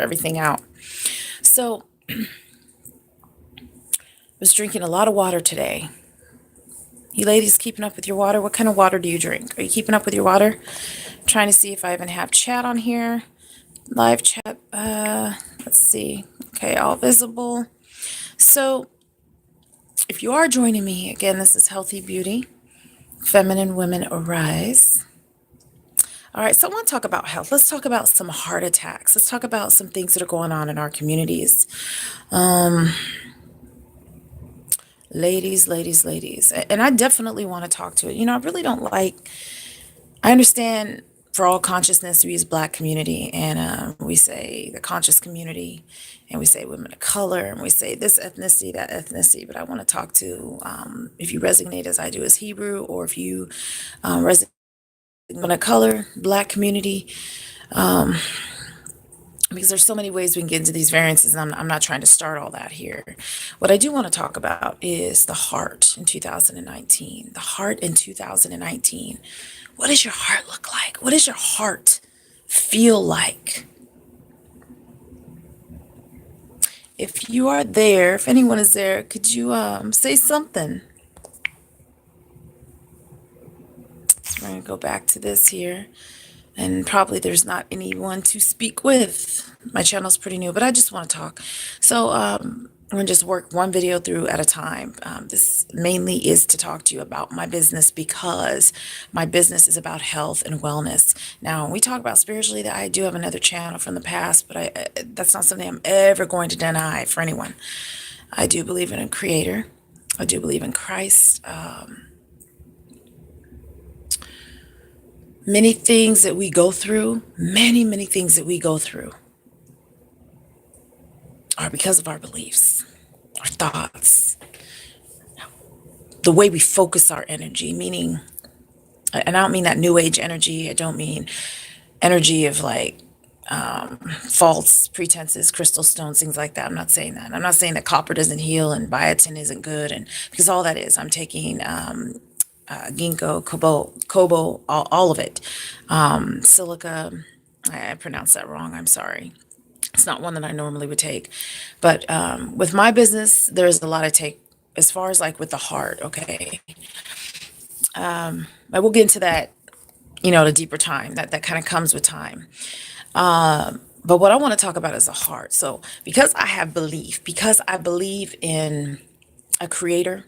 everything out. So I was drinking a lot of water today. You ladies keeping up with your water? What kind of water do you drink? Are you keeping up with your water? I'm trying to see if I even have chat on here. Live chat. Let's see. Okay, all visible. So if you are joining me, again, this is Healthy Beauty, Feminine Women Arise. All right, so I want to talk about health. Let's talk about some heart attacks. Let's talk about some things that are going on in our communities. Ladies. And I definitely want to talk to it. I really don't like, I understand for all consciousness, we use Black community and we say the conscious community and we say women of color and we say this ethnicity, that ethnicity. But I want to talk to, if you resonate as I do as Hebrew, or if you resonate women of color, Black community, because there's so many ways we can get into these variances, and I'm not trying to start all that here. What I do want to talk about is the heart in 2019. The heart in 2019. What does your heart look like? What does your heart feel like? If you are there, if anyone is there, could you say something? So we're going to go back to this here. And probably there's not anyone to speak with. My channel's pretty new, but I just want to talk. So I'm going to just work one video through at a time. This mainly is to talk to you about my business, because my business is about health and wellness. Now, when we talk about spiritually, that I do have another channel from the past, but that's not something I'm ever going to deny for anyone. I do believe in a creator. I do believe in Christ. Many things that we go through, many things that we go through are because of our beliefs, our thoughts, the way we focus our energy, meaning, and I don't mean that new age energy. I don't mean energy of like false pretenses, crystal stones, things like that. I'm not saying that. I'm not saying that copper doesn't heal and biotin isn't good, and because all that is, I'm taking ginkgo, cobalt, all of it. Silica, I pronounced that wrong, I'm sorry. It's not one that I normally would take. But with my business, there's a lot of take as far as like with the heart, okay? I will get into that, the deeper time, that kind of comes with time. But what I want to talk about is the heart. So because I have belief, because I believe in a creator,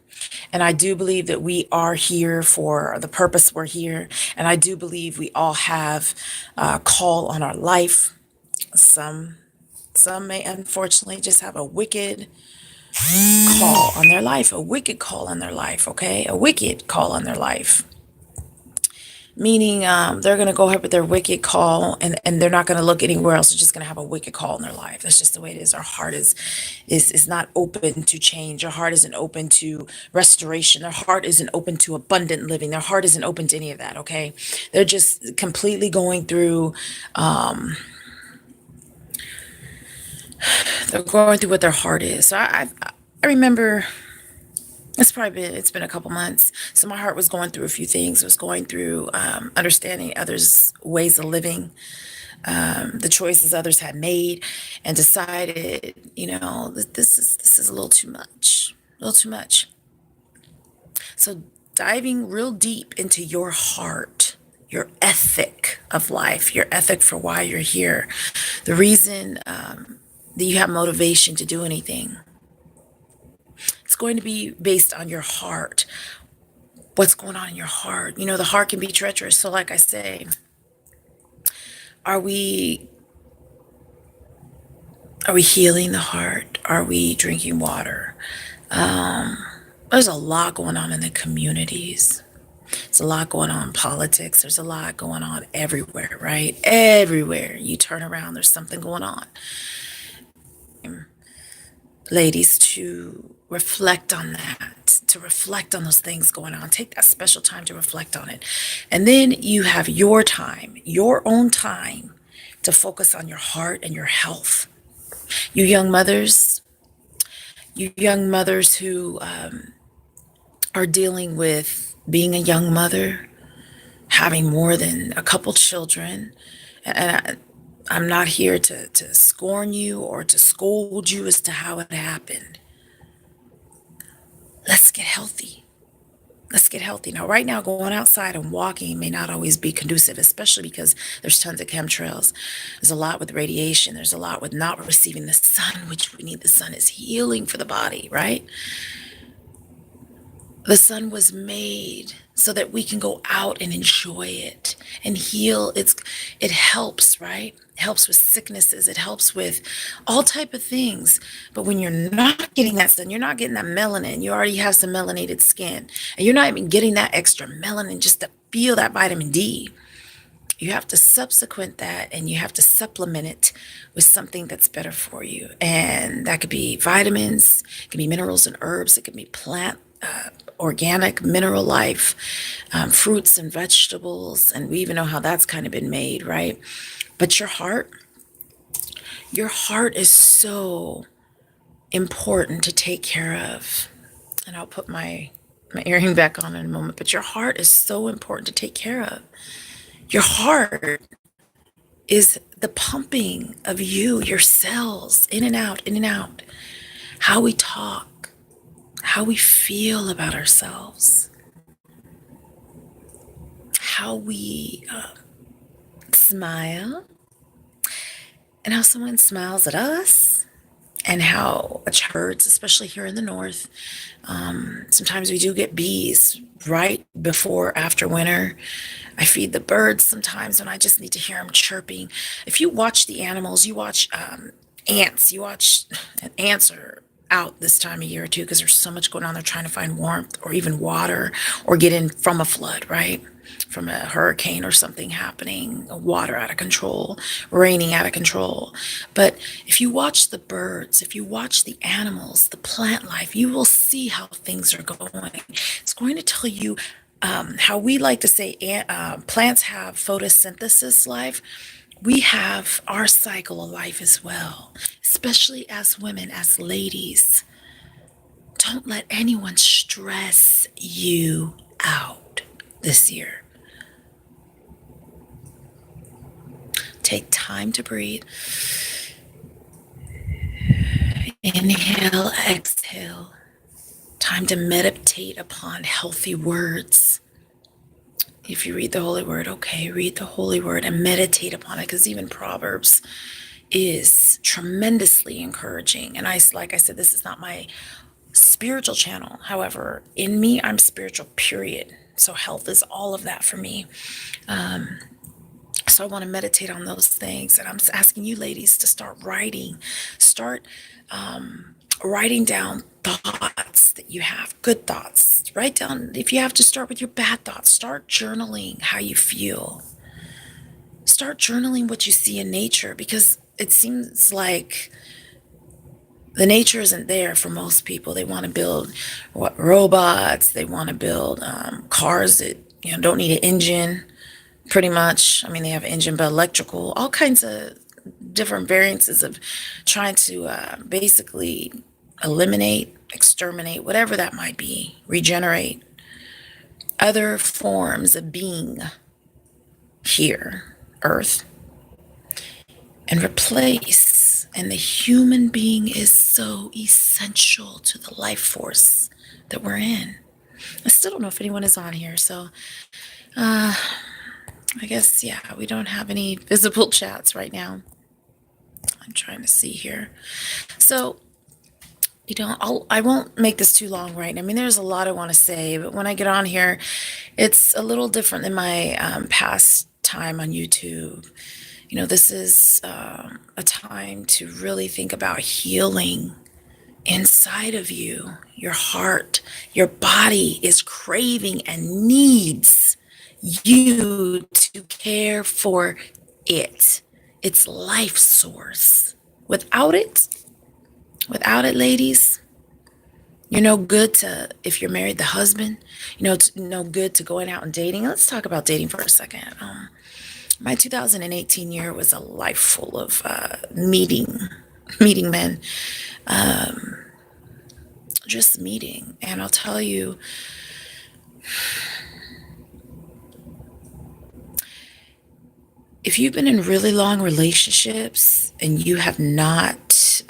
and I do believe that we are here for the purpose we're here, and I do believe we all have a call on our life. Some may unfortunately just have a wicked call on their life, a wicked call on their life, okay? A wicked call on their life. Meaning they're going to go ahead with their wicked call, and they're not going to look anywhere else. They're just going to have a wicked call in their life. That's just the way it is. Our heart is not open to change. Our heart isn't open to restoration. Their heart isn't open to abundant living. Their heart isn't open to any of that, okay? They're just completely going through, they're going through what their heart is. So I remember... It's been a couple months. So my heart was going through a few things. It was going through understanding others' ways of living, the choices others had made, and decided, that this is a little too much, a little too much. So diving real deep into your heart, your ethic of life, your ethic for why you're here, the reason that you have motivation to do anything. It's going to be based on your heart. What's going on in your heart? The heart can be treacherous. So like I say, are we healing the heart? Are we drinking water? There's a lot going on in the communities. There's a lot going on in politics. There's a lot going on everywhere, right? Everywhere you turn around, there's something going on. Ladies, to reflect on that, to reflect on those things going on. Take that special time to reflect on it. And then you have your time, your own time, to focus on your heart and your health. You young mothers who are dealing with being a young mother, having more than a couple children. And I'm not here to scorn you or to scold you as to how it happened. Let's get healthy. Let's get healthy. Now, right now, going outside and walking may not always be conducive, especially because there's tons of chemtrails. There's a lot with radiation. There's a lot with not receiving the sun, which we need. The sun is healing for the body, right? The sun was made so that we can go out and enjoy it and heal. It helps, right? It helps with sicknesses. It helps with all type of things. But when you're not getting that sun, you're not getting that melanin. You already have some melanated skin, and you're not even getting that extra melanin just to feel that vitamin D. You have to subsequent that, and you have to supplement it with something that's better for you. And that could be vitamins, it can be minerals and herbs, it can be plant, organic mineral life, fruits and vegetables. And we even know how that's kind of been made, right? But your heart is so important to take care of. And I'll put my earring back on in a moment, but your heart is so important to take care of. Your heart is the pumping of you, your cells, in and out, in and out. How we talk, how we feel about ourselves, how we smile, and how someone smiles at us, and how a child, especially here in the north, sometimes we do get bees right before, after winter. I feed the birds sometimes and I just need to hear them chirping. If you watch the animals, you watch ants, ants are out this time of year too, because there's so much going on. They're trying to find warmth or even water or get in from a flood, right? From a hurricane or something happening, water out of control, raining out of control. But if you watch the birds, if you watch the animals, the plant life, you will see how things are going. It's going to tell you how we like to say plants have photosynthesis life. We have our cycle of life as well, especially as women, as ladies. Don't let anyone stress you out this year. Take time to breathe. Inhale, exhale. Time to meditate upon healthy words. If you read the Holy Word, okay, read the Holy Word and meditate upon it, because even Proverbs is tremendously encouraging. And like I said, this is not my spiritual channel. However, in me, I'm spiritual, period. So health is all of that for me. So I want to meditate on those things. And I'm asking you ladies to start writing. Start writing down thoughts that you have, good thoughts. Write down, if you have to start with your bad thoughts, start journaling how you feel. Start journaling what you see in nature, because it seems like the nature isn't there for most people. They want to build robots. They want to build cars that don't need an engine. Pretty much. I mean, they have an engine, but electrical. All kinds of different variances of trying to basically eliminate, exterminate, whatever that might be, regenerate other forms of being here, Earth, and replace. And the human being is so essential to the life force that we're in. I still don't know if anyone is on here, so I guess, yeah, we don't have any visible chats right now. I'm trying to see here. So, I won't make this too long, right? I mean, there's a lot I want to say, but when I get on here, it's a little different than my past time on YouTube. This is a time to really think about healing inside of you. Your heart, your body is craving and needs you to care for it. It's life source. Without it, ladies, you're no good to, if you're married, the husband, it's no good to going out and dating. Let's talk about dating for a second. My 2018 year was a life full of meeting men, just meeting. And I'll tell you, if you've been in really long relationships and you have not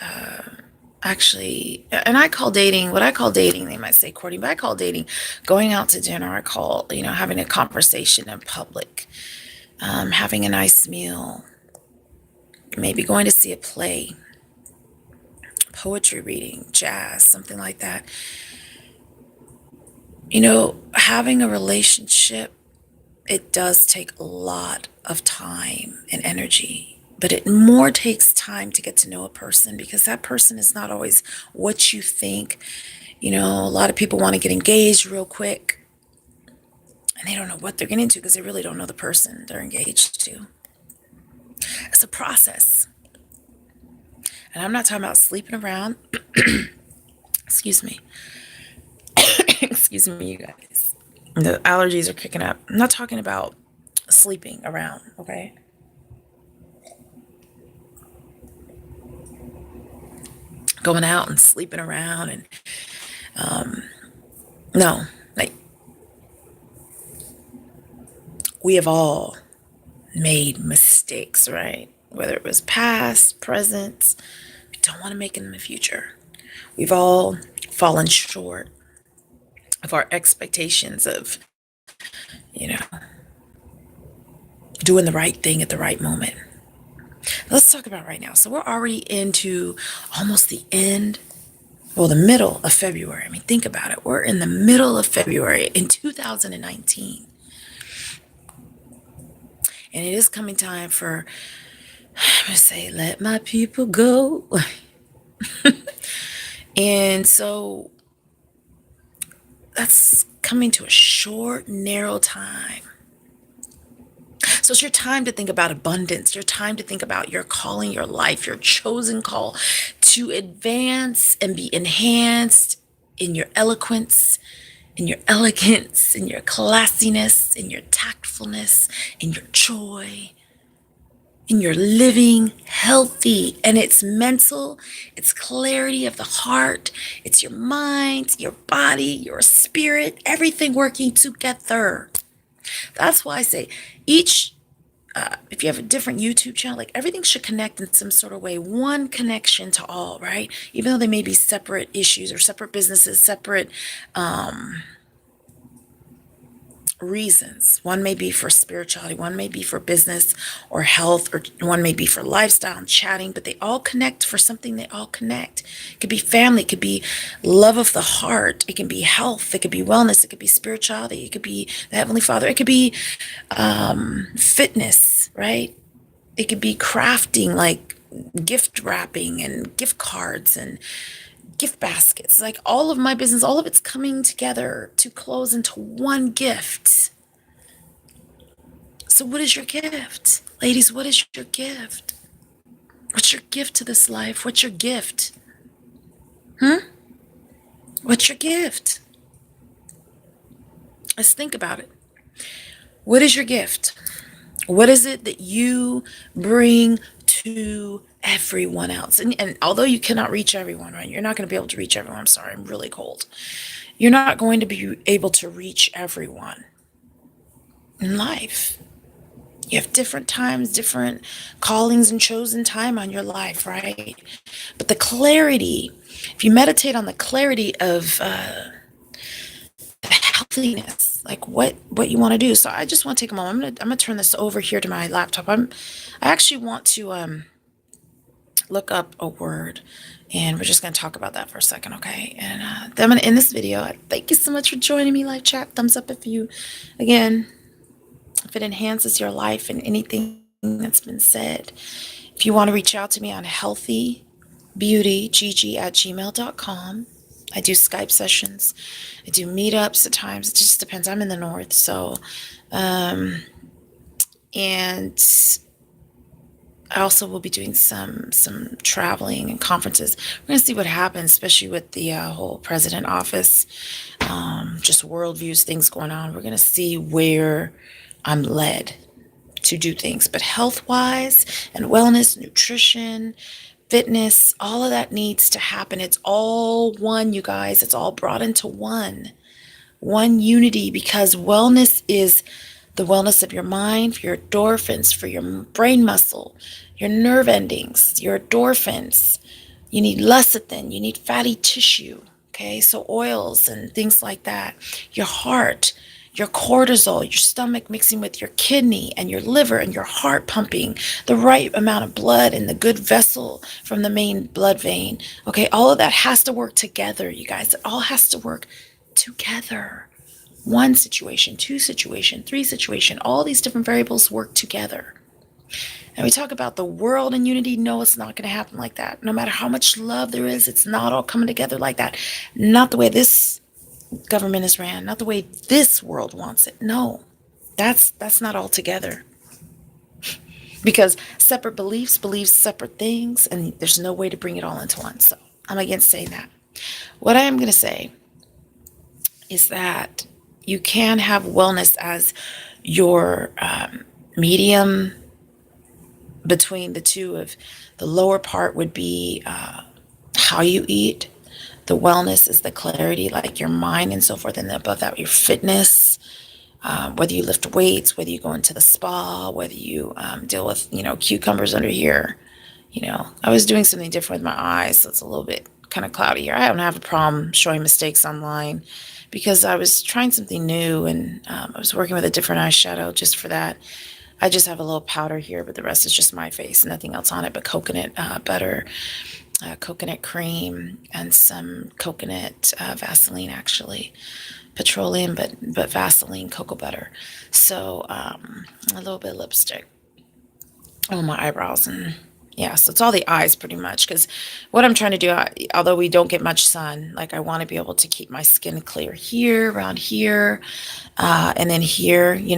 actually, and I call dating, what I call dating, they might say courting, but I call dating going out to dinner. I call, having a conversation in public, having a nice meal, maybe going to see a play, poetry reading, jazz, something like that. Having a relationship, it does take a lot of time and energy, but it more takes time to get to know a person, because that person is not always what you think. A lot of people want to get engaged real quick, and they don't know what they're getting into because they really don't know the person they're engaged to. It's a process. And I'm not talking about sleeping around. Excuse me. Excuse me, you guys. The allergies are kicking up. I'm not talking about sleeping around, okay? Going out and sleeping around and no, like, we have all made mistakes, right? Whether it was past, present, we don't want to make it in the future. We've all fallen short of our expectations of, doing the right thing at the right moment. Let's talk about right now. So we're already into almost the end, well, the middle of February. I mean, think about it. We're in the middle of February in 2019. And it is coming time for, I'm going to say, let my people go. And so that's coming to a short, narrow time. So it's your time to think about abundance, your time to think about your calling, your life, your chosen call to advance and be enhanced in your eloquence, in your elegance, in your classiness, in your tactfulness, in your joy, in your living healthy. And it's mental, it's clarity of the heart, it's your mind, your body, your spirit, everything working together. That's why I say if you have a different YouTube channel, like, everything should connect in some sort of way, one connection to all, right? Even though they may be separate issues or separate businesses, separate reasons. One may be for spirituality, one may be for business or health, or one may be for lifestyle and chatting, but they all connect for something. They all connect. It could be family, it could be love of the heart, it can be health, it could be wellness, it could be spirituality, it could be the Heavenly Father, it could be fitness, right? It could be crafting, like gift wrapping and gift cards and gift baskets. Like, all of my business, all of it's coming together to close into one gift. So what is your gift? Ladies, what is your gift? What's your gift to this life? What's your gift? What's your gift? Let's think about it. What is your gift? What is it that you bring to everyone else? And although you cannot reach everyone, right? You're not going to be able to reach everyone. I'm sorry, I'm really cold. You're not going to be able to reach everyone in life. You have different times, different callings and chosen time on your life, right? But the clarity, if you meditate on the clarity of healthiness, like what you want to do. So I just want to take a moment. I'm gonna turn this over here to my laptop. I actually want to look up a word, and we're just gonna talk about that for a second, okay? And then I'm gonna end this video. Thank you so much for joining me. Live chat, thumbs up if you, again, if it enhances your life and anything that's been said. If you want to reach out to me on healthybeautygg@gmail.com. I do Skype sessions. I do meetups at times. It just depends. I'm in the north, so and I also will be doing some traveling and conferences. We're gonna see what happens, especially with the whole president office, just worldviews, things going on. We're gonna see where I'm led to do things, but health-wise and wellness, nutrition, fitness, all of that needs to happen. It's all one, you guys. It's all brought into one unity, because wellness is the wellness of your mind, for your endorphins, for your brain muscle, your nerve endings, your endorphins. You need lecithin, you need fatty tissue, okay? So oils and things like that. Your heart, your cortisol, your stomach mixing with your kidney and your liver and your heart pumping the right amount of blood in the good vessel from the main blood vein. Okay, all of that has to work together, you guys. It all has to work together. One situation, two situation, three situation, all these different variables work together. And we talk about the world in unity. No, it's not going to happen like that. No matter how much love there is, it's not all coming together like that. Not the way this government is ran, not the way this world wants it. No, that's not all together. Because separate beliefs believe separate things, and there's no way to bring it all into one. So I'm against saying that. What I am going to say is that you can have wellness as your medium between the two. Of the lower part would be how you eat. The wellness is the clarity, like your mind and so forth, and above that your fitness, whether you lift weights, whether you go into the spa, whether you deal with cucumbers under here. I was doing something different with my eyes, so it's a little bit kind of cloudy here. I don't have a problem showing mistakes online because I was trying something new, and I was working with a different eyeshadow just for that. I just have a little powder here, but the rest is just my face, nothing else on it but coconut butter, coconut cream, and some coconut Vaseline, actually. Petroleum, but Vaseline cocoa butter. So a little bit of lipstick on my eyebrows, and yeah, so it's all the eyes pretty much. Because what I'm trying to do, although we don't get much sun, like I want to be able to keep my skin clear here, around here, and then here, and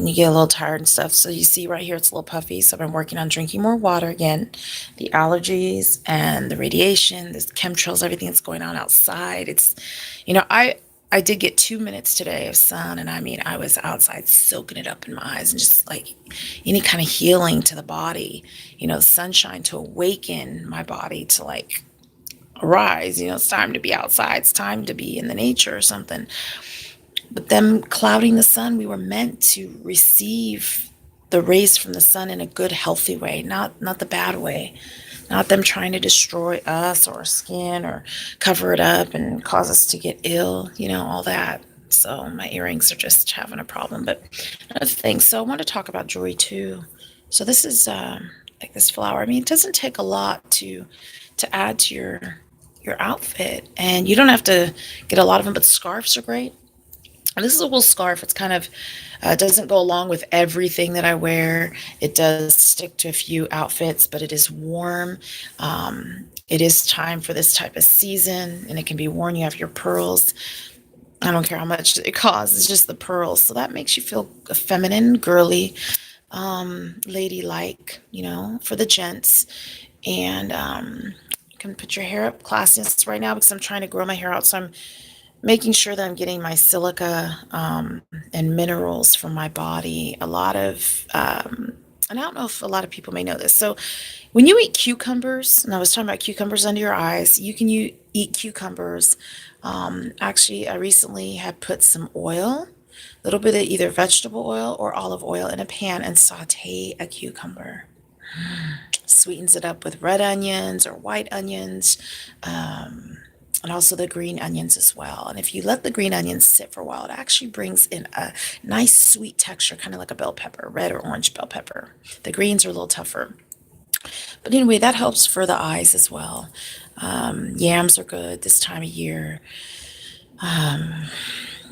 you get a little tired and stuff. So you see right here, it's a little puffy. So I've been working on drinking more water again. The allergies and the radiation, the chemtrails, everything that's going on outside. It's, I did get 2 minutes today of sun, and I mean, I was outside soaking it up in my eyes, and just like any kind of healing to the body, sunshine to awaken my body to like arise. It's time to be outside, it's time to be in the nature or something. But them clouding the sun, we were meant to receive the rays from the sun in a good, healthy way, not the bad way. Not them trying to destroy us or our skin or cover it up and cause us to get ill, all that. So my earrings are just having a problem. But another thing, so I want to talk about jewelry too. So this is like this flower. I mean, it doesn't take a lot to add to your outfit, and you don't have to get a lot of them. But scarves are great. And this is a wool scarf. It's kind of doesn't go along with everything that I wear. It does stick to a few outfits, but it is warm. It is time for this type of season, and it can be worn. You have your pearls. I don't care how much it costs. It's just the pearls. So that makes you feel feminine, girly, ladylike, for the gents. And you can put your hair up. Classiness right now because I'm trying to grow my hair out. So I'm making sure that I'm getting my silica and minerals from my body. A lot of, and I don't know if a lot of people may know this. So when you eat cucumbers, and I was talking about cucumbers under your eyes, you can eat cucumbers. Actually, I recently had put some oil, a little bit of either vegetable oil or olive oil in a pan and saute a cucumber. Sweetens it up with red onions or white onions. And also the green onions as well. And if you let the green onions sit for a while, it actually brings in a nice sweet texture, kind of like a bell pepper, red or orange bell pepper. The greens are a little tougher. But anyway, that helps for the eyes as well. Yams are good this time of year.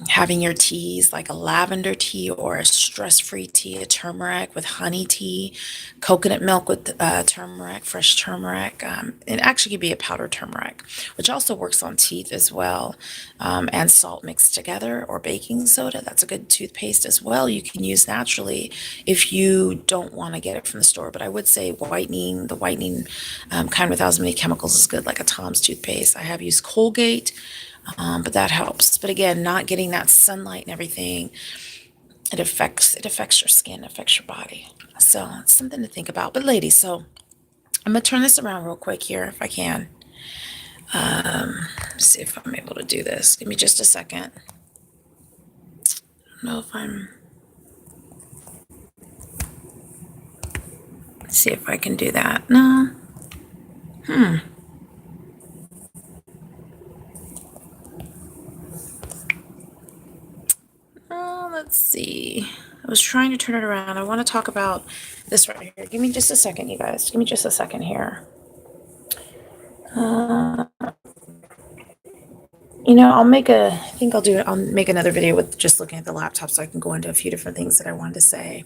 Having your teas like a lavender tea or a stress-free tea, a turmeric with honey tea, coconut milk with turmeric, fresh turmeric. It actually could be a powdered turmeric, which also works on teeth as well, and salt mixed together, or baking soda. That's a good toothpaste as well. You can use naturally if you don't want to get it from the store. But I would say whitening, the whitening kind without as many chemicals is good, like a Tom's toothpaste. I have used Colgate. But that helps. But again, not getting that sunlight and everything, it affects your skin, affects your body. So it's something to think about. But ladies, so I'm gonna turn this around real quick here if I can. See if I'm able to do this. Give me just a second. I don't know if I'm See if I can do that. No. Let's see. I was trying to turn it around. I want to talk about this right here. Give me just a second, you guys. Give me just a second here. I'll make I'll make another video with just looking at the laptop so I can go into a few different things that I wanted to say.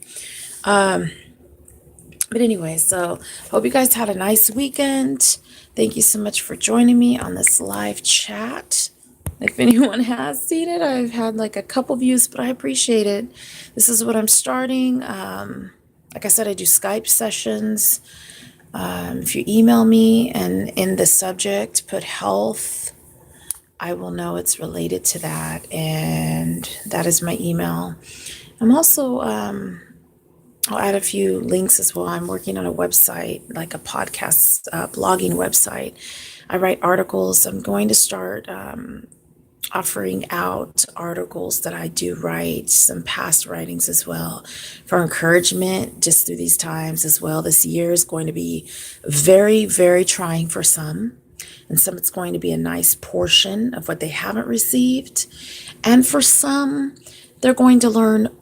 But anyway, so hope you guys had a nice weekend. Thank you so much for joining me on this live chat. If anyone has seen it, I've had like a couple views, but I appreciate it. This is what I'm starting. Like I said, I do Skype sessions. If you email me and in the subject put health, I will know it's related to that. And that is my email. I'm also, I'll add a few links as well. I'm working on a website, like a podcast, blogging website. I write articles. I'm going to start offering out articles that I do write, some past writings as well, for encouragement just through these times as well. This year is going to be very, very trying for some, and some it's going to be a nice portion of what they haven't received. And for some, they're going to learn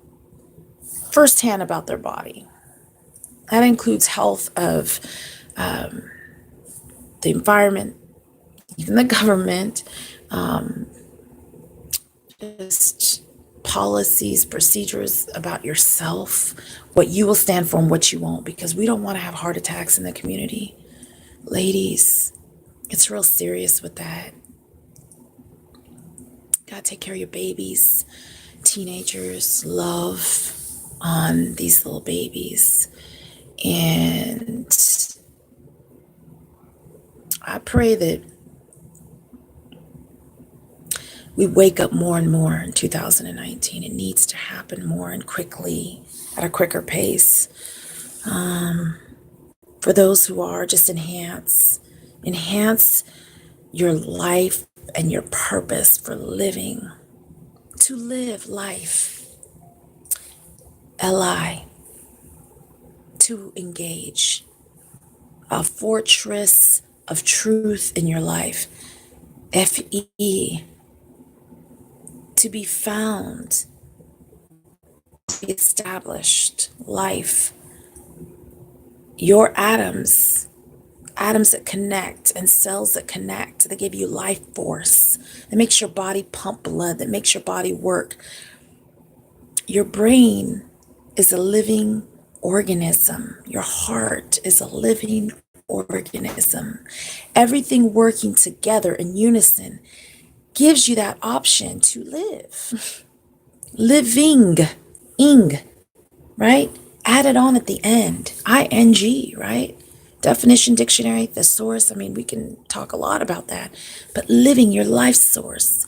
firsthand about their body. That includes health of the environment, even the government, just policies, procedures about yourself, what you will stand for and what you won't, because we don't want to have heart attacks in the community. Ladies, it's real serious with that. Gotta take care of your babies, teenagers, love on these little babies. And I pray that we wake up more and more in 2019. It needs to happen more and quickly, at a quicker pace. For those who are, just enhance your life and your purpose for living. To live life. L-I. To engage. A fortress of truth in your life. F-E. To be found, to be established, life. Your atoms that connect and cells that connect, that give you life force, that makes your body pump blood, that makes your body work. Your brain is a living organism. Your heart is a living organism. Everything working together in unison gives you that option to live. Living, ing, right? Added on at the end, ing, right? Definition dictionary, thesaurus. I mean, we can talk a lot about that, but living your life source.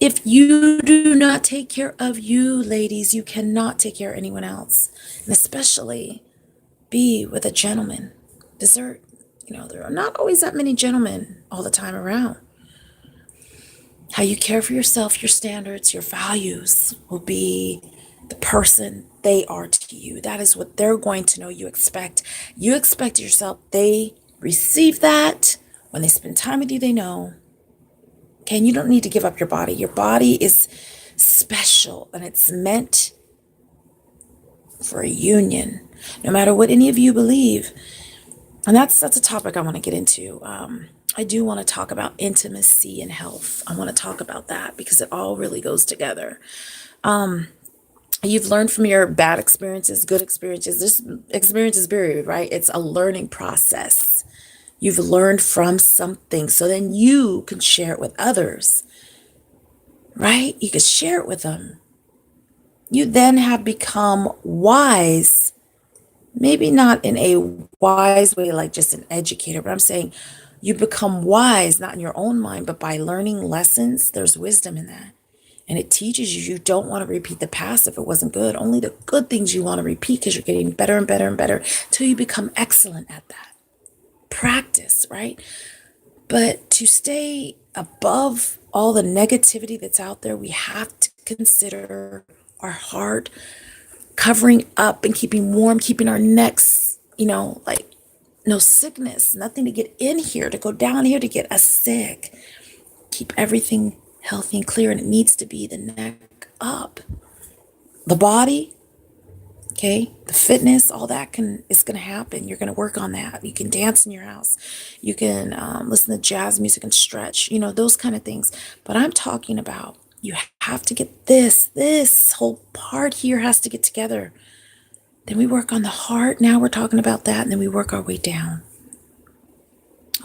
If you do not take care of you, ladies, you cannot take care of anyone else. And especially be with a gentleman. There are not always that many gentlemen all the time around. How you care for yourself, your standards, your values will be the person they are to you. That is what they're going to know you expect. You expect yourself. They receive that. When they spend time with you, they know. Okay, and you don't need to give up your body. Your body is special and it's meant for a union, no matter what any of you believe. And that's a topic I want to get into. I do want to talk about intimacy and health. I want to talk about that because it all really goes together. You've learned from your bad experiences, good experiences. This experience is buried, right? It's a learning process. You've learned from something, so then you can share it with others, right? You can share it with them. You then have become wise, maybe not in a wise way like just an educator, but I'm saying you become wise, not in your own mind, but by learning lessons. There's wisdom in that. And it teaches you don't want to repeat the past if it wasn't good. Only the good things you want to repeat because you're getting better and better and better till you become excellent at that. Practice, right? But to stay above all the negativity that's out there, we have to consider our heart, covering up and keeping warm, keeping our necks like no sickness, nothing to get in here, to go down here to get us sick. Keep everything healthy and clear, and it needs to be the neck up. The body, okay, the fitness, all that is going to happen. You're going to work on that. You can dance in your house. You can listen to jazz music and stretch, those kind of things. But I'm talking about you have to get this whole part here has to get together. Then we work on the heart. Now we're talking about that. And then we work our way down.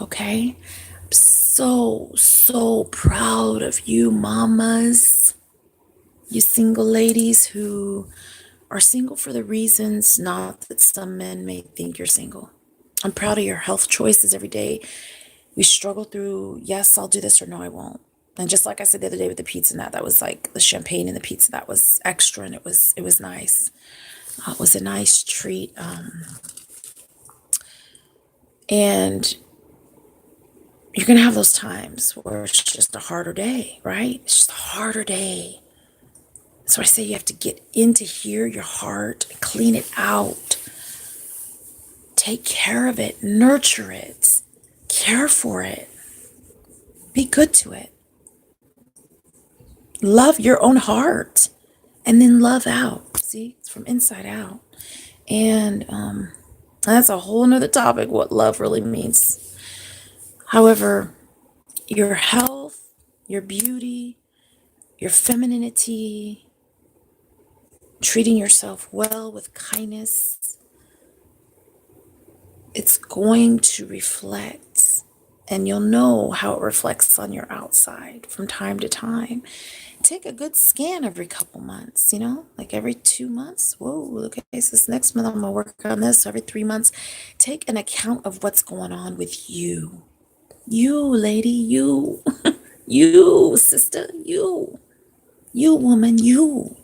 Okay. I'm so proud of you, mamas. You single ladies who are single for the reasons not that some men may think you're single. I'm proud of your health choices every day. We struggle through, yes, I'll do this, or no, I won't. And just like I said the other day with the pizza and that was like the champagne and the pizza, that was extra, and it was nice. It was a nice treat. And you're going to have those times where it's just a harder day, right? It's just a harder day. So I say you have to get into here, your heart, clean it out. Take care of it, nurture it, care for it. Be good to it. Love your own heart, and then love out. See, it's from inside out. And that's a whole nother topic, what love really means. However, your health, your beauty, your femininity, treating yourself well with kindness, it's going to reflect, and you'll know how it reflects on your outside from time to time. Take a good scan every couple months, like every 2 months. Whoa, okay, so this next month I'm gonna work on this. So every 3 months, take an account of what's going on with you. You, lady, you, you, sister, you woman, you.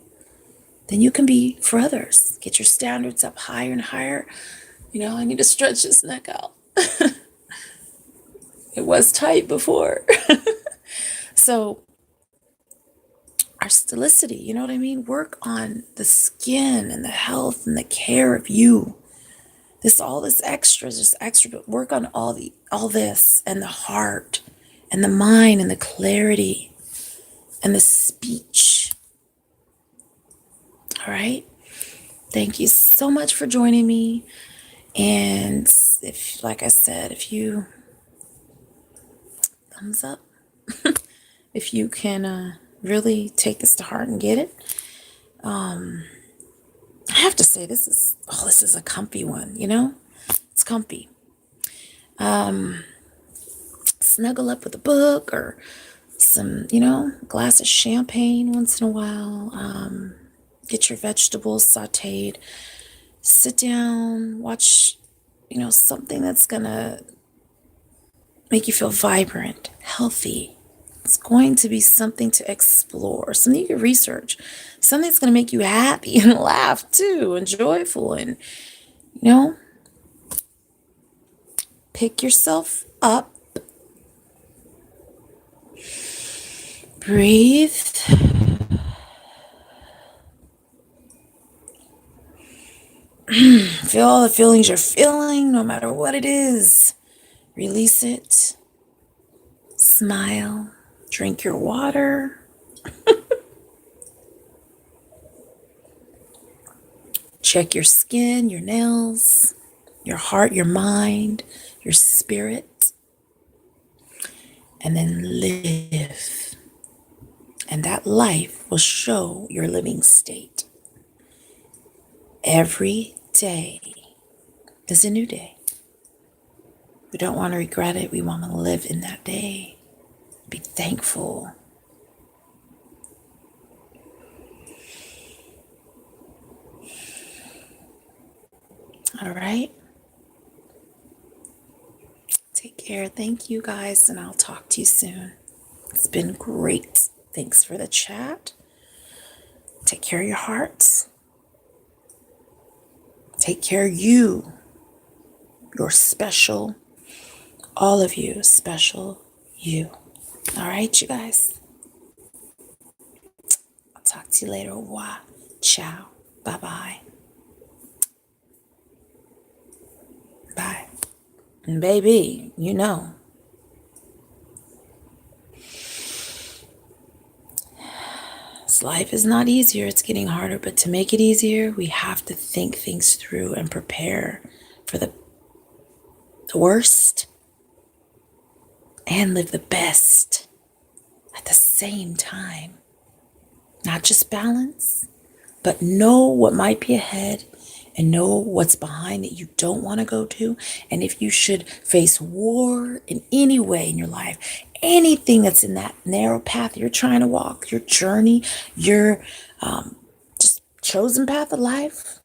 Then you can be for others. Get your standards up higher and higher. I need to stretch this neck out. It was tight before. So our stilicity, you know what I mean? Work on the skin and the health and the care of you. All this extra, just extra, but work on all this, and the heart and the mind and the clarity and the speech. All right. Thank you so much for joining me. And if, like I said, if you thumbs up, if you can really take this to heart and get it. I have to say this is a comfy one, it's comfy. Snuggle up with a book or some, glass of champagne once in a while. Get your vegetables sauteed. Sit down, watch, something that's gonna make you feel vibrant, healthy. It's going to be something to explore, something you can research, something that's going to make you happy and laugh too, and joyful, and, pick yourself up, breathe, feel all the feelings you're feeling, no matter what it is. Release it, smile, drink your water. Check your skin, your nails, your heart, your mind, your spirit, and then live. And that life will show your living state. Every day is a new day. We don't want to regret it. We want to live in that day. Be thankful. All right. Take care. Thank you guys, and I'll talk to you soon. It's been great. Thanks for the chat. Take care of your hearts. Take care of you. You're special. All of you, special you. All right, you guys. I'll talk to you later. Ciao. Bye-bye. And baby, you know, this life is not easier. It's getting harder. But to make it easier, we have to think things through and prepare for the worst and live the best at the same time. Not just balance, but know what might be ahead and know what's behind that you don't want to go to. And if you should face war in any way in your life, anything that's in that narrow path you're trying to walk, your journey, your just chosen path of life,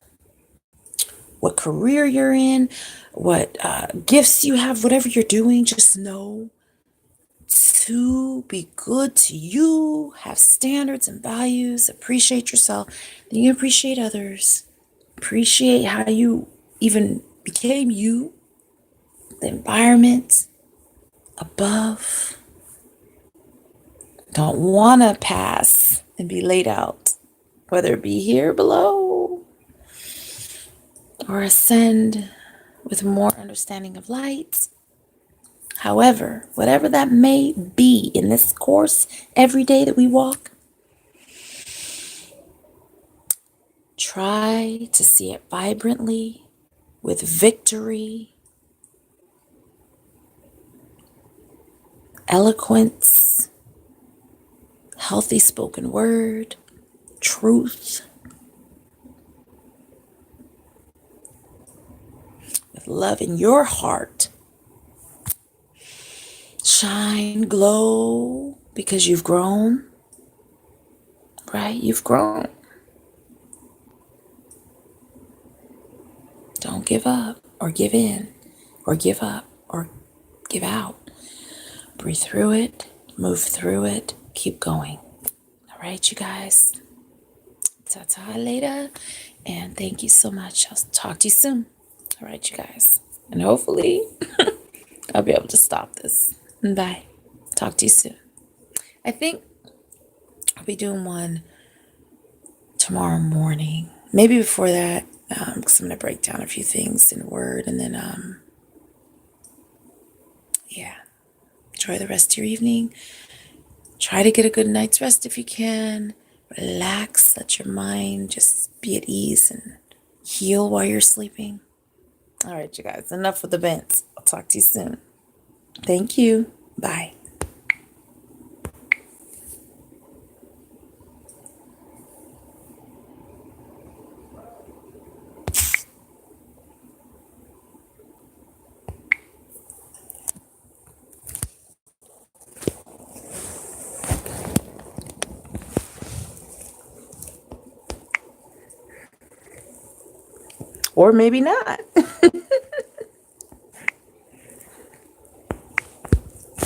what career you're in, what gifts you have, whatever you're doing, just know to be good to you, have standards and values, appreciate yourself, then you appreciate others, appreciate how you even became you, the environment above. Don't want to pass and be laid out, whether it be here below or ascend with more understanding of light. However, whatever that may be in this course, every day that we walk, try to see it vibrantly with victory, eloquence, healthy spoken word, truth, with love in your heart. Shine, glow, because you've grown, right? You've grown. Don't give up or give in or give up or give out. Breathe through it, move through it, keep going. All right, you guys. Ta-ta later. And thank you so much. I'll talk to you soon. All right, you guys. And hopefully I'll be able to stop this. Bye. Talk to you soon. I think I'll be doing one tomorrow morning. Maybe before that, because I'm going to break down a few things in Word. And then, yeah, enjoy the rest of your evening. Try to get a good night's rest if you can. Relax. Let your mind just be at ease and heal while you're sleeping. All right, you guys. Enough with the vents. I'll talk to you soon. Thank you. Bye. Or maybe not.